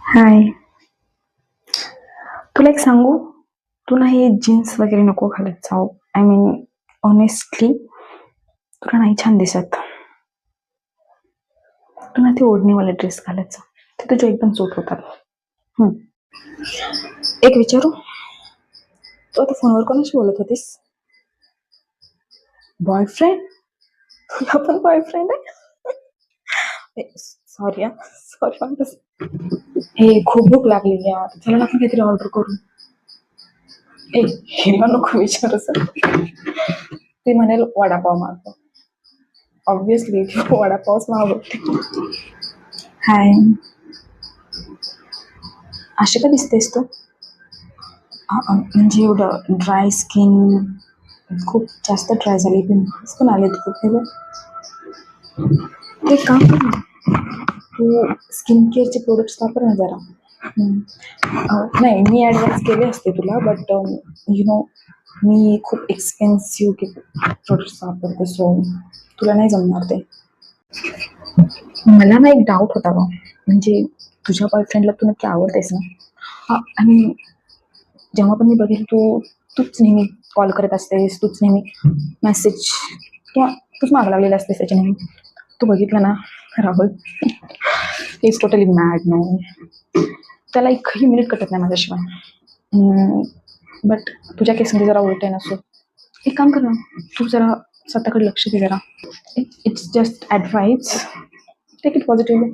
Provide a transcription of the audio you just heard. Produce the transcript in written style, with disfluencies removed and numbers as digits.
हाय. तुला एक सांगू? तू ना हे जीन्स वगैरे नको घालत जाऊ. आय मीन ऑनेस्टली तुला नाही छान दिसत. तू ना ते ओढणीवाले ड्रेस घालत जा. ते तुझ्या एकदम सूट होतात. हम्म. एक विचारू? तू आता फोनवर कोणाशी बोलत होतीस? बॉयफ्रेंड? तुला पण बॉयफ्रेंड आहे? Sorry sorry. हे खूप भूक लागलेली आहे. चला ना आपण काहीतरी ऑर्डर करू. ए, हिला नको विचारू सर. ती म्हणेल वडापाव मागव. ऑब्विसली वडापावच मागवते. हाय. अशी का दिसतेस तू? म्हणजे एवढं ड्राय स्किन, खूप जास्त ड्राय झाली, पिंपल्स पण आले खूप. हे बघ, ते काम कर ना, तू स्किन केअरचे प्रोडक्ट्स वापर ना जरा. नाही, मी ॲडवान्स केले असते तुला, बट यु नो मी खूप एक्सपेन्सिव्ह प्रोडक्ट्स वापरते, सो तुला नाही जमणार ते. मला ना एक डाऊट होता बा, म्हणजे तुझ्या बॉयफ्रेंडला तू नक्की आवडतेस ना? आणि जेव्हा पण मी बघेल तूच नेहमी कॉल करत असतेस, तूच नेहमी मेसेज किंवा तूच मागं लागलेला असतेस त्याच्या नेहमी. तू बघितलं ना Rahul, is totally mad. No, त्याला एकही मिनिट कटत नाही माझ्याशिवाय. बट तुझ्या केसमध्ये जरा उलट आहे ना. सो एक काम कर ना, तू जरा स्वतःकडे लक्ष दे जरा. It's just advise, take it positively.